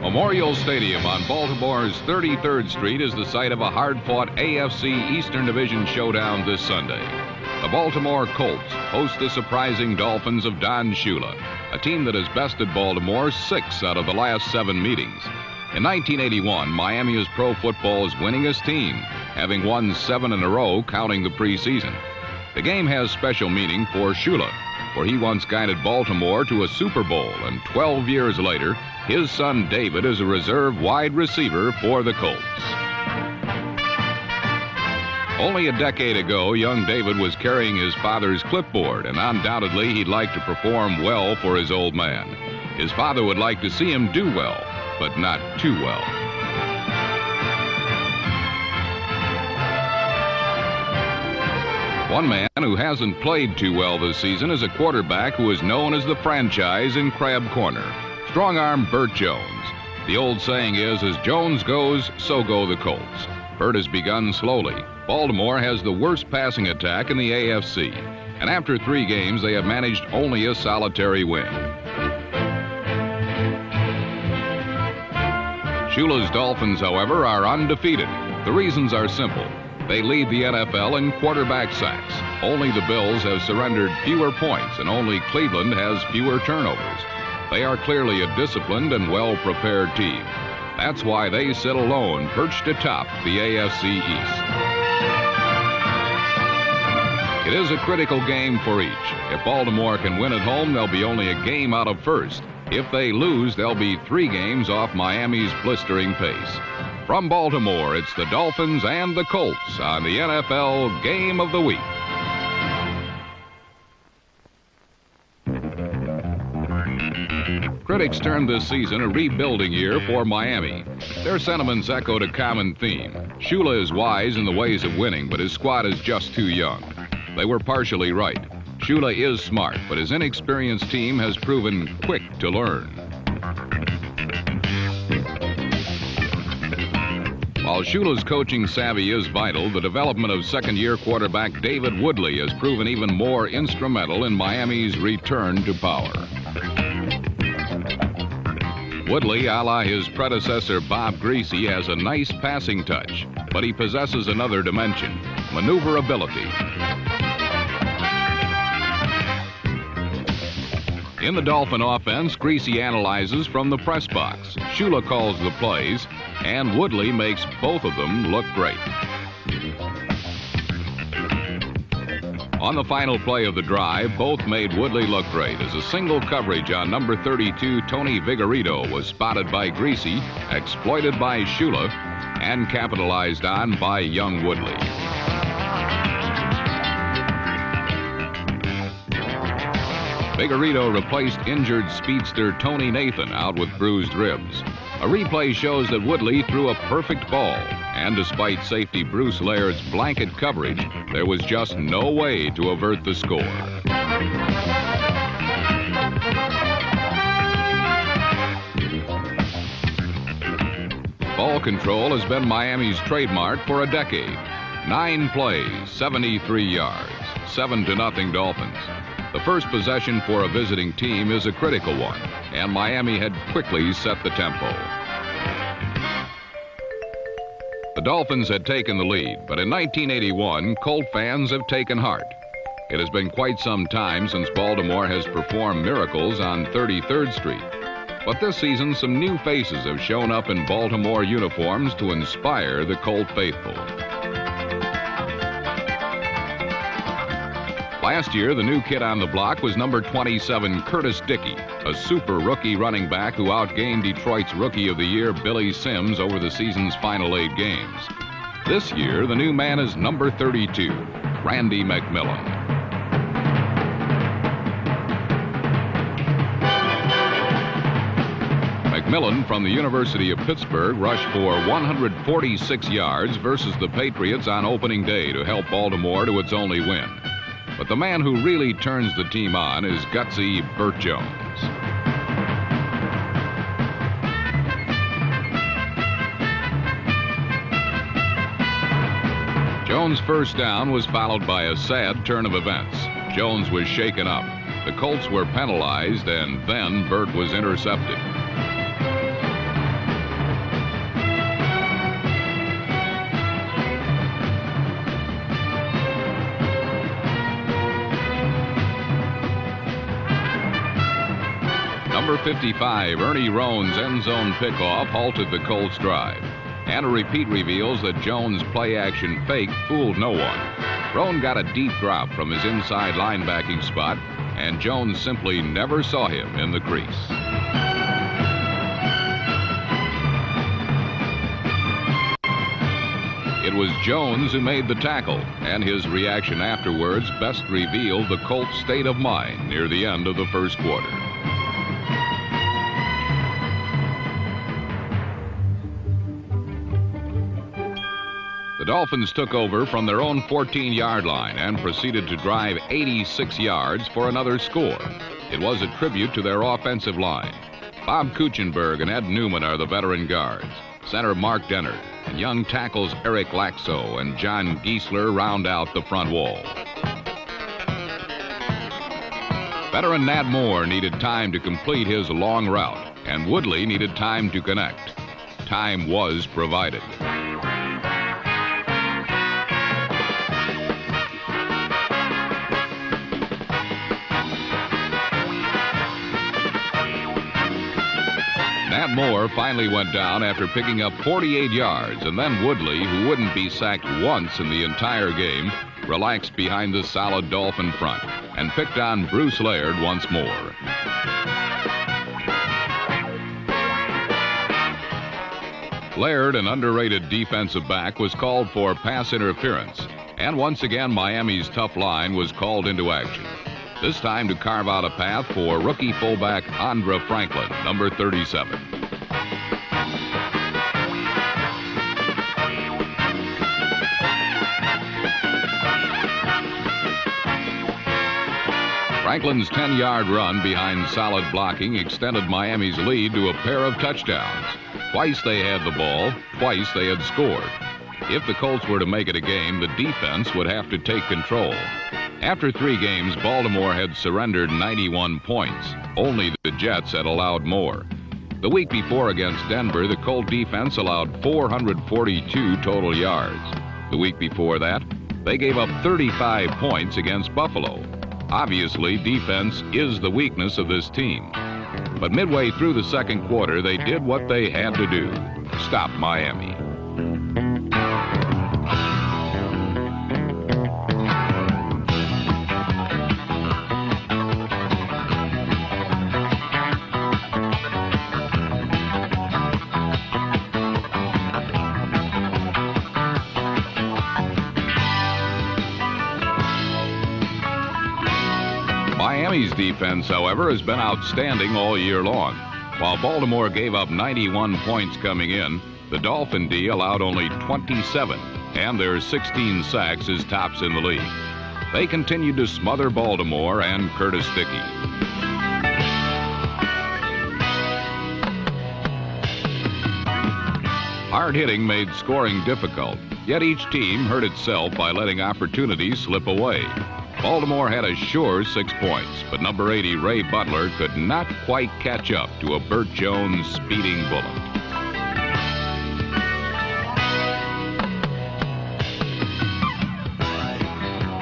Memorial Stadium on Baltimore's 33rd Street is the site of a hard-fought AFC Eastern Division showdown this Sunday. The Baltimore Colts host the surprising Dolphins of Don Shula, a team that has bested Baltimore 6 out of the last 7 meetings. In 1981, Miami is pro football's winningest team, having won 7 in a row, counting the preseason. The game has special meaning for Shula, where he once guided Baltimore to a Super Bowl, and 12 years later, his son David is a reserve wide receiver for the Colts. Only a decade ago, young David was carrying his father's clipboard, and undoubtedly he'd like to perform well for his old man. His father would like to see him do well, but not too well. One man who hasn't played too well this season is a quarterback who is known as the franchise in Crab Corner, strong-arm Burt Jones. The old saying is, as Jones goes, so go the Colts. Burt has begun slowly. Baltimore has the worst passing attack in the AFC, and after 3 games, they have managed only a solitary win. Shula's Dolphins, however, are undefeated. The reasons are simple. They lead the NFL in quarterback sacks. Only the Bills have surrendered fewer points, and only Cleveland has fewer turnovers. They are clearly a disciplined and well-prepared team. That's why they sit alone, perched atop the AFC East. It is a critical game for each. If Baltimore can win at home, they'll be only a game out of first. If they lose, they'll be 3 games off Miami's blistering pace. From Baltimore, it's the Dolphins and the Colts on the NFL Game of the Week. Critics termed this season a rebuilding year for Miami. Their sentiments echoed a common theme. Shula is wise in the ways of winning, but his squad is just too young. They were partially right. Shula is smart, but his inexperienced team has proven quick to learn. While Shula's coaching savvy is vital, the development of second-year quarterback David Woodley has proven even more instrumental in Miami's return to power. Woodley, a la his predecessor Bob Greasy, has a nice passing touch, but he possesses another dimension, maneuverability. In the Dolphin offense, Greasy analyzes from the press box. Shula calls the plays, and Woodley makes both of them look great. On the final play of the drive, both made Woodley look great as a single coverage on number 32, Tony Vigorito, was spotted by Greasy, exploited by Shula, and capitalized on by young Woodley. Vigorito replaced injured speedster Tony Nathan out with bruised ribs. A replay shows that Woodley threw a perfect ball, and despite safety Bruce Laird's blanket coverage, there was just no way to avert the score. Ball control has been Miami's trademark for a decade. 9 plays, 73 yards, 7-0 Dolphins. The first possession for a visiting team is a critical one, and Miami had quickly set the tempo. The Dolphins had taken the lead, but in 1981, Colt fans have taken heart. It has been quite some time since Baltimore has performed miracles on 33rd Street. But this season, some new faces have shown up in Baltimore uniforms to inspire the Colt faithful. Last year, the new kid on the block was number 27, Curtis Dickey, a super rookie running back who outgained Detroit's Rookie of the Year, Billy Sims, over the season's final 8 games. This year, the new man is number 32, Randy McMillan. McMillan from the University of Pittsburgh rushed for 146 yards versus the Patriots on opening day to help Baltimore to its only win. But the man who really turns the team on is gutsy Burt Jones. Jones' first down was followed by a sad turn of events. Jones was shaken up. The Colts were penalized, and then Burt was intercepted. Number 55, Ernie Roan's end zone pickoff halted the Colts' drive. And a repeat reveals that Jones' play-action fake fooled no one. Roan got a deep drop from his inside linebacking spot, and Jones simply never saw him in the crease. It was Jones who made the tackle, and his reaction afterwards best revealed the Colts' state of mind near the end of the first quarter. The Dolphins took over from their own 14-yard line and proceeded to drive 86 yards for another score. It was a tribute to their offensive line. Bob Kuchenberg and Ed Newman are the veteran guards. Center Mark Dennard and young tackles Eric Laxo and John Giesler round out the front wall. Veteran Nat Moore needed time to complete his long route, and Woodley needed time to connect. Time was provided. Nat Moore finally went down after picking up 48 yards, and then Woodley, who wouldn't be sacked once in the entire game, relaxed behind the solid Dolphin front and picked on Bruce Laird once more. Laird, an underrated defensive back, was called for pass interference, and once again Miami's tough line was called into action. This time to carve out a path for rookie fullback Andra Franklin, number 37. Franklin's 10-yard run behind solid blocking extended Miami's lead to a pair of touchdowns. Twice they had the ball, twice they had scored. If the Colts were to make it a game, the defense would have to take control. After 3 games, Baltimore had surrendered 91 points. Only the Jets had allowed more. The week before against Denver, the Colt defense allowed 442 total yards. The week before that, they gave up 35 points against Buffalo. Obviously, defense is the weakness of this team. But midway through the second quarter, they did what they had to do: stop Miami. Miami's defense, however, has been outstanding all year long. While Baltimore gave up 91 points coming in, the Dolphin D allowed only 27, and their 16 sacks is tops in the league. They continued to smother Baltimore and Curtis Dickey. Hard hitting made scoring difficult, yet each team hurt itself by letting opportunities slip away. Baltimore had a sure 6 points, but number 80 Ray Butler could not quite catch up to a Burt Jones speeding bullet.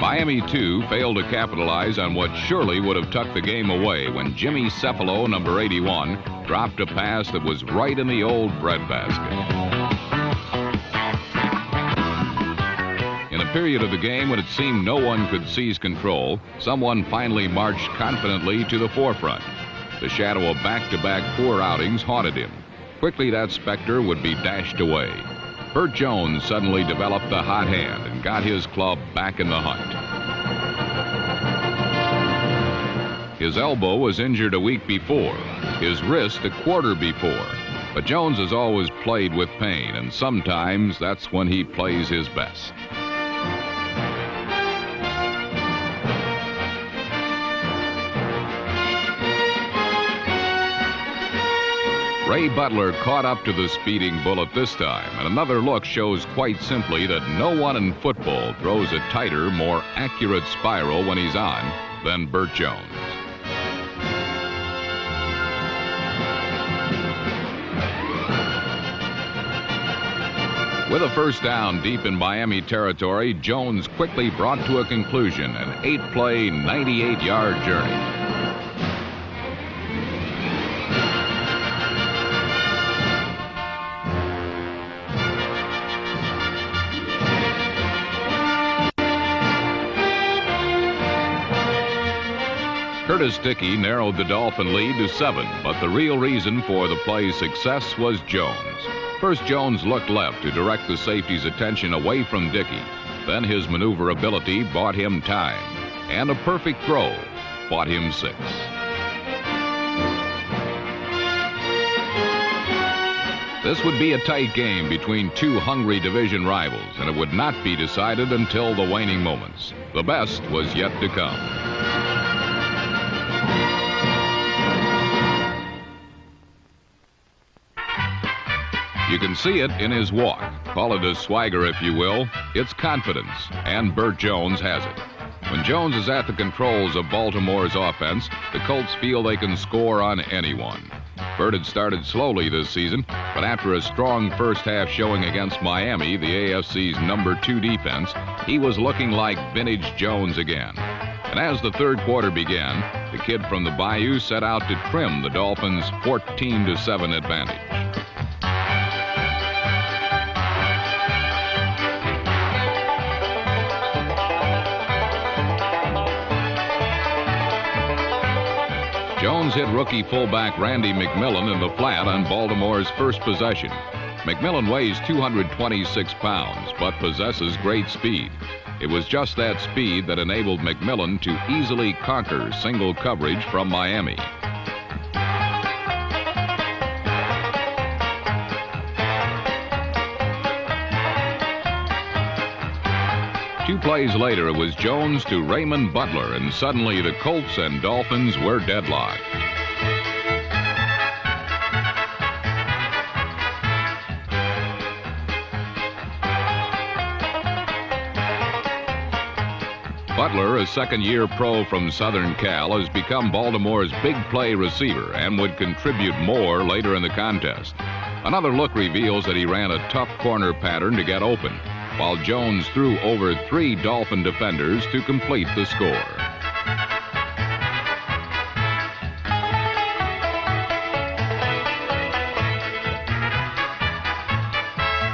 Miami, too, failed to capitalize on what surely would have tucked the game away when Jimmy Cephalo, number 81, dropped a pass that was right in the old breadbasket. In a period of the game when it seemed no one could seize control, someone finally marched confidently to the forefront. The shadow of back-to-back poor outings haunted him. Quickly that specter would be dashed away. Burt Jones suddenly developed the hot hand and got his club back in the hunt. His elbow was injured a week before, his wrist a quarter before. But Jones has always played with pain, and sometimes that's when he plays his best. Ray Butler caught up to the speeding bullet this time, and another look shows quite simply that no one in football throws a tighter, more accurate spiral when he's on than Burt Jones. With a first down deep in Miami territory, Jones quickly brought to a conclusion an 8-play, 98-yard journey. Curtis Dickey narrowed the Dolphin lead to 7, but the real reason for the play's success was Jones. First, Jones looked left to direct the safety's attention away from Dickey. Then his maneuverability bought him time, and a perfect throw bought him 6. This would be a tight game between two hungry division rivals, and it would not be decided until the waning moments. The best was yet to come. You can see it in his walk. Call it a swagger if you will. It's confidence, and Burt Jones has it. When Jones is at the controls of Baltimore's offense, the Colts feel they can score on anyone. Burt had started slowly this season, but after a strong first-half showing against Miami, the AFC's number 2 defense, he was looking like vintage Jones again. And as the third quarter began, the kid from the Bayou set out to trim the Dolphins' 14-7 advantage. Jones hit rookie fullback Randy McMillan in the flat on Baltimore's first possession. McMillan weighs 226 pounds, but possesses great speed. It was just that speed that enabled McMillan to easily conquer single coverage from Miami. Two plays later, it was Jones to Raymond Butler, and suddenly the Colts and Dolphins were deadlocked. Butler, a second-year pro from Southern Cal, has become Baltimore's big play receiver and would contribute more later in the contest. Another look reveals that he ran a tough corner pattern to get open, while Jones threw over 3 Dolphin defenders to complete the score.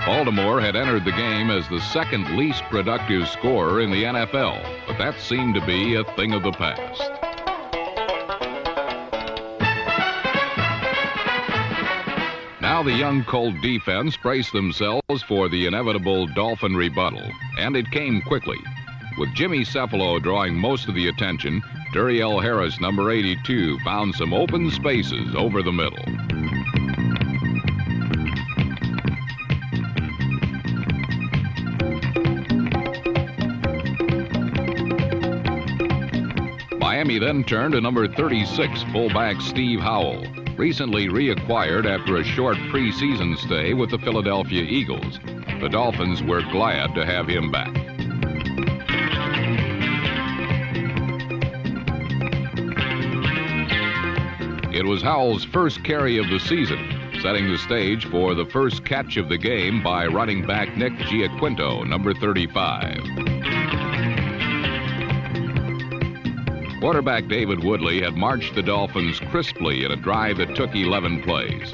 Baltimore had entered the game as the second least productive scorer in the NFL, but that seemed to be a thing of the past. Now the young Colt defense braced themselves for the inevitable Dolphin rebuttal, and it came quickly. With Jimmy Cephalo drawing most of the attention, Duriel Harris, number 82, found some open spaces over the middle. Miami then turned to number 36, fullback Steve Howell, recently reacquired after a short preseason stay with the Philadelphia Eagles. The Dolphins were glad to have him back. It was Howell's first carry of the season, setting the stage for the first catch of the game by running back Nick Giaquinto, number 35. Quarterback David Woodley had marched the Dolphins crisply in a drive that took 11 plays.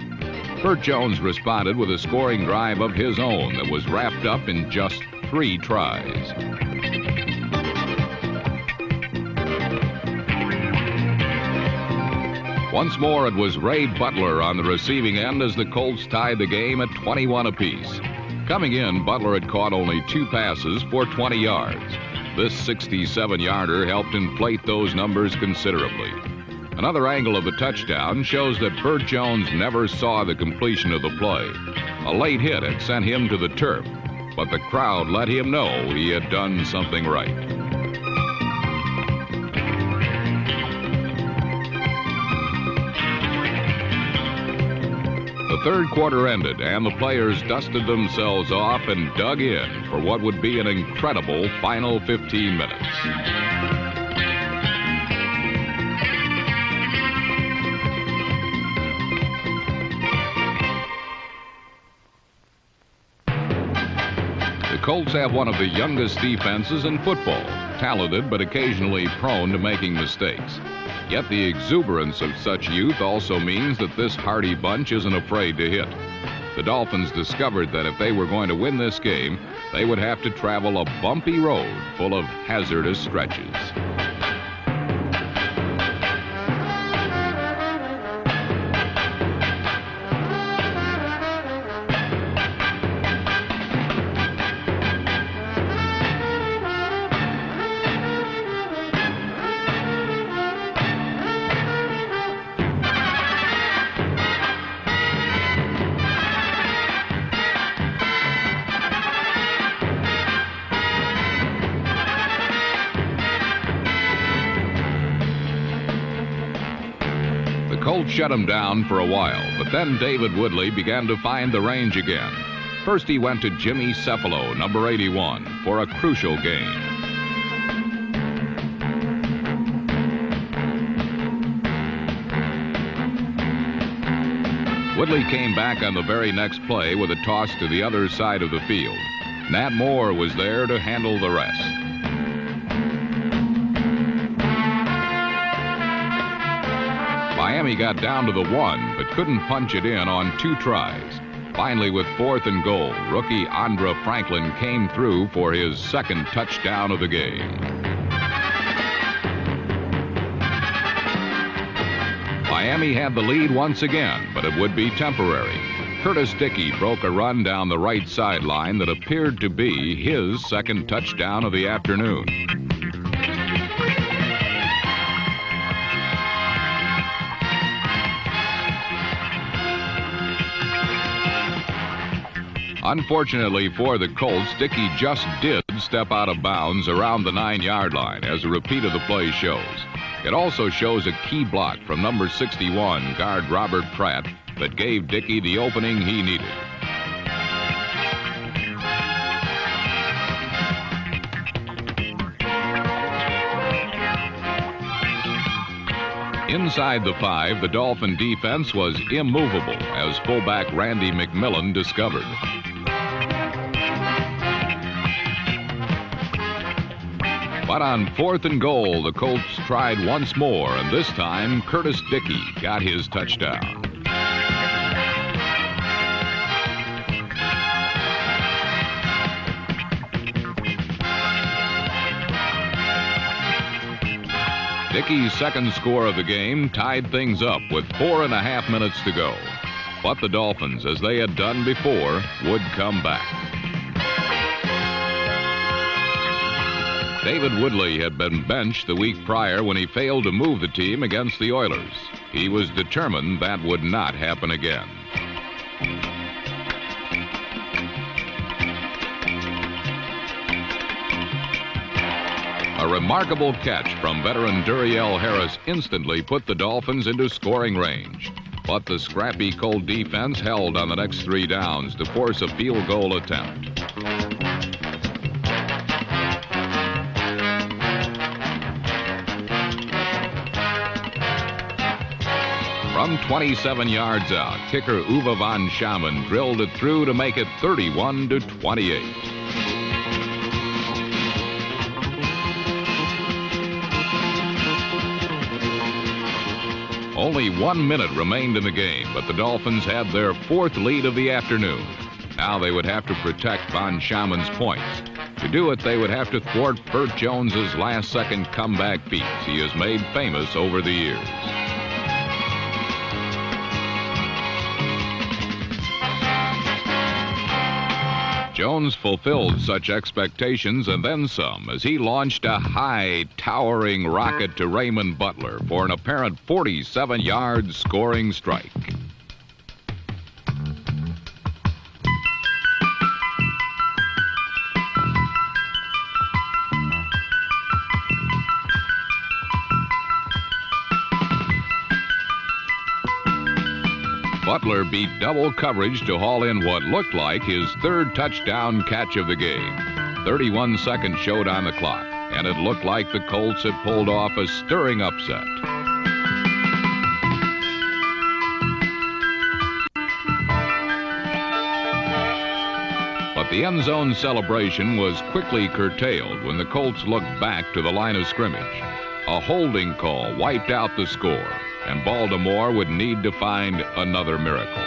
Burt Jones responded with a scoring drive of his own that was wrapped up in just 3 tries. Once more, it was Ray Butler on the receiving end as the Colts tied the game at 21 apiece. Coming in, Butler had caught only 2 passes for 20 yards. This 67-yarder helped inflate those numbers considerably. Another angle of the touchdown shows that Burt Jones never saw the completion of the play. A late hit had sent him to the turf, but the crowd let him know he had done something right. The third quarter ended, and the players dusted themselves off and dug in for what would be an incredible final 15 minutes. The Colts have one of the youngest defenses in football, talented but occasionally prone to making mistakes. Yet the exuberance of such youth also means that this hardy bunch isn't afraid to hit. The Dolphins discovered that if they were going to win this game, they would have to travel a bumpy road full of hazardous stretches. Colts shut him down for a while, but then David Woodley began to find the range again. First he went to Jimmy Cephalo, number 81, for a crucial game. Woodley came back on the very next play with a toss to the other side of the field. Nat Moore was there to handle the rest. Miami got down to the 1, but couldn't punch it in on 2 tries. Finally, with 4th and goal, rookie Andra Franklin came through for his 2nd touchdown of the game. Miami had the lead once again, but it would be temporary. Curtis Dickey broke a run down the right sideline that appeared to be his 2nd touchdown of the afternoon. Unfortunately for the Colts, Dickey just did step out of bounds around the 9-yard line, as a repeat of the play shows. It also shows a key block from number 61, guard Robert Pratt, that gave Dickey the opening he needed. Inside the 5, the Dolphin defense was immovable, as fullback Randy McMillan discovered. But on 4th and goal, the Colts tried once more, and this time Curtis Dickey got his touchdown. Dickey's 2nd score of the game tied things up with 4.5 minutes to go. But the Dolphins, as they had done before, would come back. David Woodley had been benched the week prior when he failed to move the team against the Oilers. He was determined that would not happen again. A remarkable catch from veteran Duriel Harris instantly put the Dolphins into scoring range. But the scrappy Colt defense held on the next 3 downs to force a field goal attempt. From 27 yards out, kicker Uwe von Schaman drilled it through to make it 31-28. Only 1 minute remained in the game, but the Dolphins had their 4th lead of the afternoon. Now they would have to protect von Schaman's points. To do it, they would have to thwart Burt Jones's last-second comeback feats he has made famous over the years. Jones fulfilled such expectations and then some as he launched a high, towering rocket to Raymond Butler for an apparent 47-yard scoring strike. Butler beat double coverage to haul in what looked like his 3rd touchdown catch of the game. 31 seconds showed on the clock, and it looked like the Colts had pulled off a stirring upset. But the end zone celebration was quickly curtailed when the Colts looked back to the line of scrimmage. A holding call wiped out the score, and Baltimore would need to find another miracle.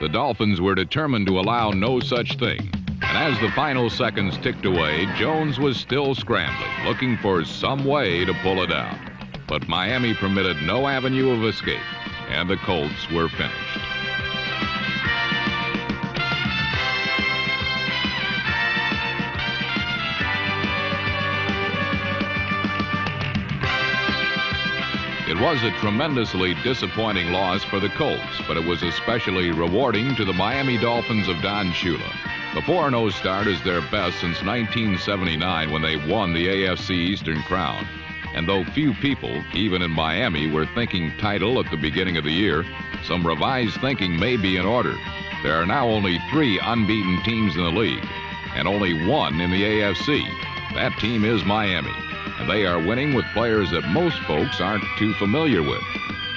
The Dolphins were determined to allow no such thing, and as the final seconds ticked away, Jones was still scrambling, looking for some way to pull it out. But Miami permitted no avenue of escape, and the Colts were finished. It was a tremendously disappointing loss for the Colts, but it was especially rewarding to the Miami Dolphins of Don Shula. The 4-0 start is their best since 1979 when they won the AFC Eastern crown. And though few people, even in Miami, were thinking title at the beginning of the year, some revised thinking may be in order. There are now only 3 unbeaten teams in the league, and only 1 in the AFC. That team is Miami, and they are winning with players that most folks aren't too familiar with.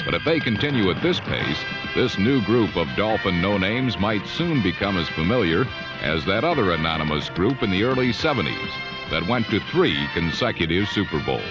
But if they continue at this pace, this new group of Dolphin no-names might soon become as familiar as that other anonymous group in the early 70s that went to 3 consecutive Super Bowls.